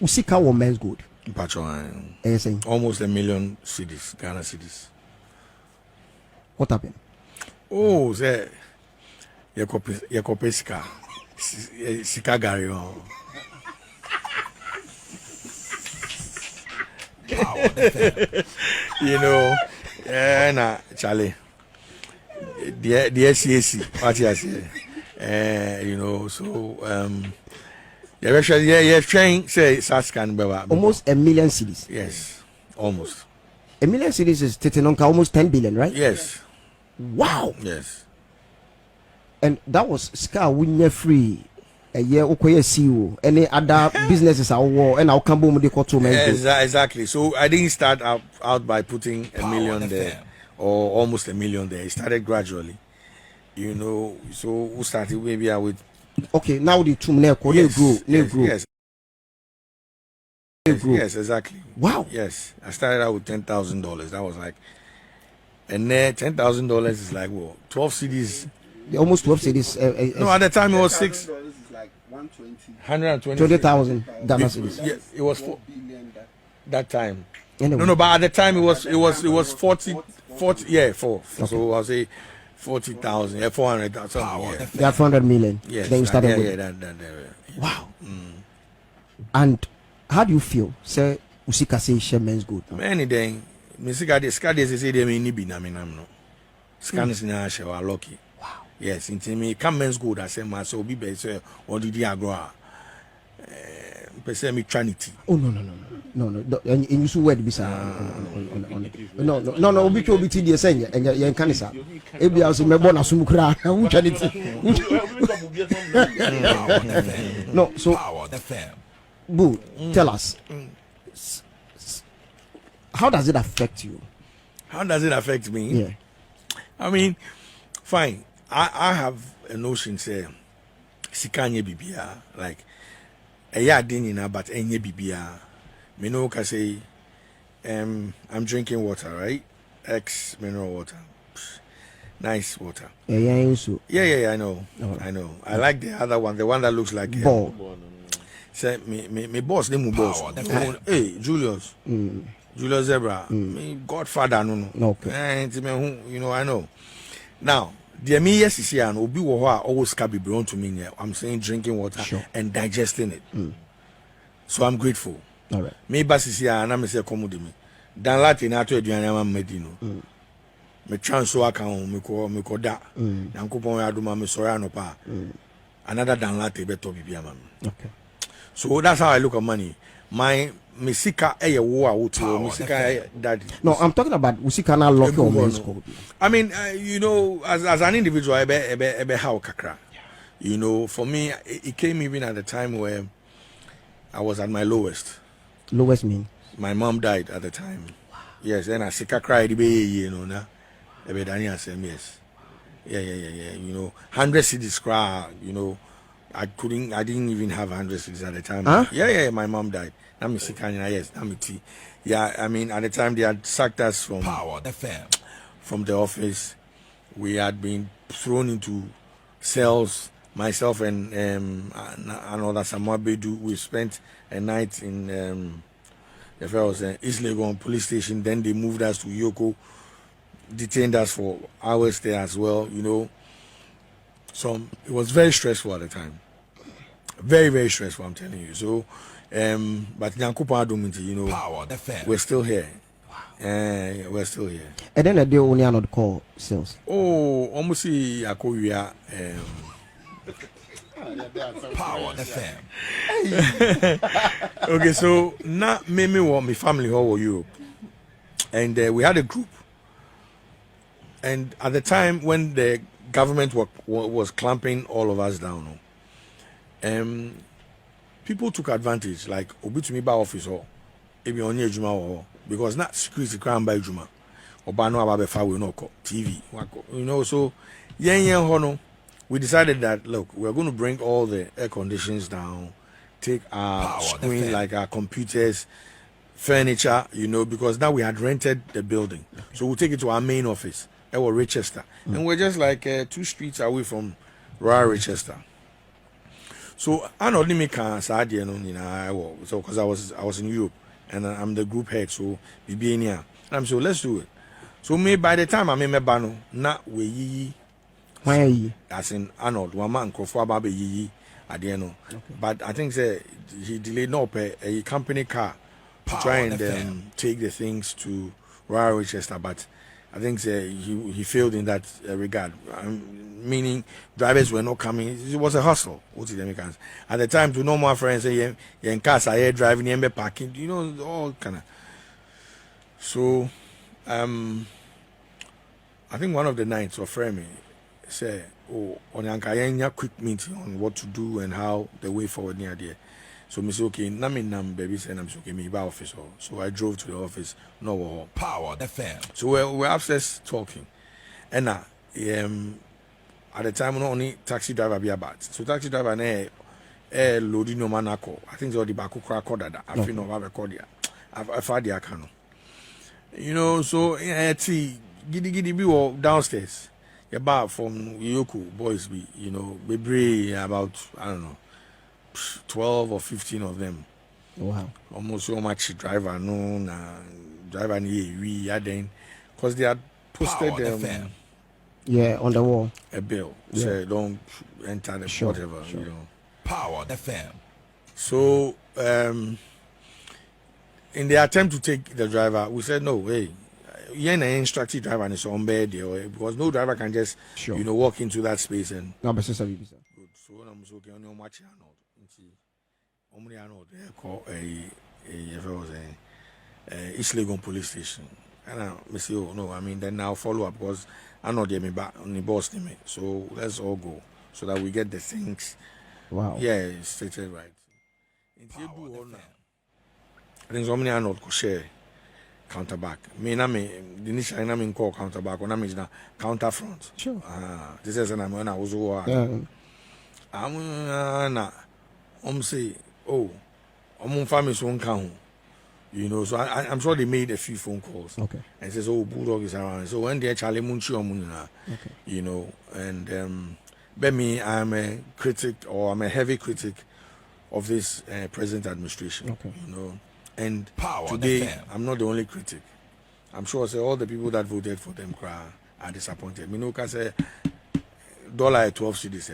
Usika or menzgold? Almost 1 million cedis, Ghana cedis. What happened? Oh, say, Yakopesika, Sika Garion. You know, nah, Charlie. The SCAC, what you say, you know, so yeah, trying say Saskan Baba. Almost 1 million cedis. Yes, almost. 1 million cedis is Tetenonka almost 10 billion, right? Yes. Wow. Yes. And that was Scar Winner Free. A year okay CEO. Any other businesses are war and I'll come home with the quarter. Exactly. So I didn't start out by putting 1 million there or almost 1 million there. It started gradually. You know, so we started maybe with okay, now the two grow. Yes, exactly. Wow. Yes. I started out with $10,000. That was like, and then $10,000 is like what? 12 CDs. Almost 12 cedis. No, at the time it was 6. 120,000 Ghana cedis. Yeah, it was 4 billion that time. Anyway. No, but at the time it was 40. Yeah, 4. Okay. So I'll say 40,000. Yeah, 400,000. Yeah. They have 400 million. Yes. Then you started with. Yeah. Wow. And how do you feel? Say Usika say share menzgold. Many then. Misika de skade say they may be na me nam no. Scans na she wa lucky. Yes, in me come menzgold I say my so be be say or did you grow person me trinity. Oh no. And you so word be sir. No obi to obi ti dey say yen kan sa. E bia so me born asum kra na trinity. No, so Boo, tell us. How does it affect you? How does it affect me? Yeah. I mean, fine. I have a notion say sikanye bibia like eya dinina but enye bibia. Me no ka say I'm drinking water, right? X mineral water. Nice water. Yeah, I know. Oh. I know. I like the other one, the one that looks like ball. Say me boss name boss. Hey, Julius. Julius Zebra. Me godfather no. Okay. You know, I know. Now, the me yes is here and obi wo ho a always can be brought to me here. I'm saying drinking water and digesting it. So I'm grateful. All right. Me bass is here and I'm say come with me. Dan Latin ato aduane am medino. Me transfer account me ko da. Yankopon ya aduma me sori anopa. Another Dan Latin beto bibia mam. Okay. So that's how I look at money. My Misika wo Misika daddy. No, I'm talking about Usika na lock or menzgold. I mean, you know, as an individual, ebe how kakra. You know, for me, it came even at the time where I was at my lowest. Lowest mean? My mom died at the time. Wow. Yes, and I sika cried, you know, na. Ebe Daniel said yes. Yeah. You know, 100 cedis cry. You know, I didn't even have 100 cedis at the time. Huh? Yeah. My mom died. I'm sika, yes, I'm tea. Yeah, I mean, at the time they had sacked us from the office. We had been thrown into cells. Myself and another Samoa Bedu, we spent a night in the was East Legon police station. Then they moved us to Yoko, detained us for hours there as well. You know, so it was very stressful at the time. Very, very stressful. I'm telling you. So, but Nyankupa, you know, we're still here. We're still here. And then I do only another call sales. Oh, almost see Akoya. Okay, so now me want my family all Europe, and we had a group. And at the time when the government was clamping all of us down, people took advantage. Like obi to me by office or ebi onye juma or because not security crime by juma or ba no aba be fa we no call TV, you know. So yen hono. We decided that look, we're going to bring all the air conditions down, take our screen like our computers, furniture, you know, because now we had rented the building. So we'll take it to our main office, our Rochester. And we're just like 2 streets away from Royal Rochester. So I not me can say so because I was in Europe and I'm the group head, so we be in here. I'm so let's do it. So me by the time I me bano na we Why? as in Arnold, one man crofo about yi at the end. But I think say he delayed no pay a company car to try and take the things to Royal Rochester, but I think he failed in that regard. Meaning drivers were not coming. It was a hustle. What the Americans at the time to know more friends say in cars are here driving and parking. You know all kind of. So, I think one of the nights of framing say, "Oh, on Yankaya quick meeting on what to do and how the way forward near there." So me say okay, nam baby say I'm okay, me by office. So I drove to the office. No Power the fan. So we're upstairs talking, and at the time no only taxi driver be about. So taxi driver loading no manako. I think the back that I feel no have a I've had the account. You know, so giddy be downstairs. Yeah, bar from Yoku boys be, you know, be about I don't know 12 or 15 of them. Wow. Almost so much driver no driver we are then because they had posted yeah, on the wall a bill say don't enter the whatever, you know. Power the fam. So in the attempt to take the driver, we said no, hey, you're an instructed driver and it's on bed there because no driver can just you know walk into that space and no, but good. So I'm okay on your match they call a East Legon police station. And I say, oh no, I mean then now follow up because I know they me back on the boss me. So let's all go so that we get the things. Wow. Yeah, it's stated right. I think so many are not share counterback. Me na me the initial na me call counterback or na me na counter front. Sure. This is when I was I'm say, oh, I'm family so count. You know, so I'm sure they made a few phone calls. Okay. And says, oh, Bulldog is around. So when they're Charlie Munchi or Munina, you know, and but me, I'm a critic or I'm a heavy critic of this present administration. Okay. You know, and today I'm not the only critic. I'm sure say all the people that voted for them are disappointed. Me no can say $12 cedis.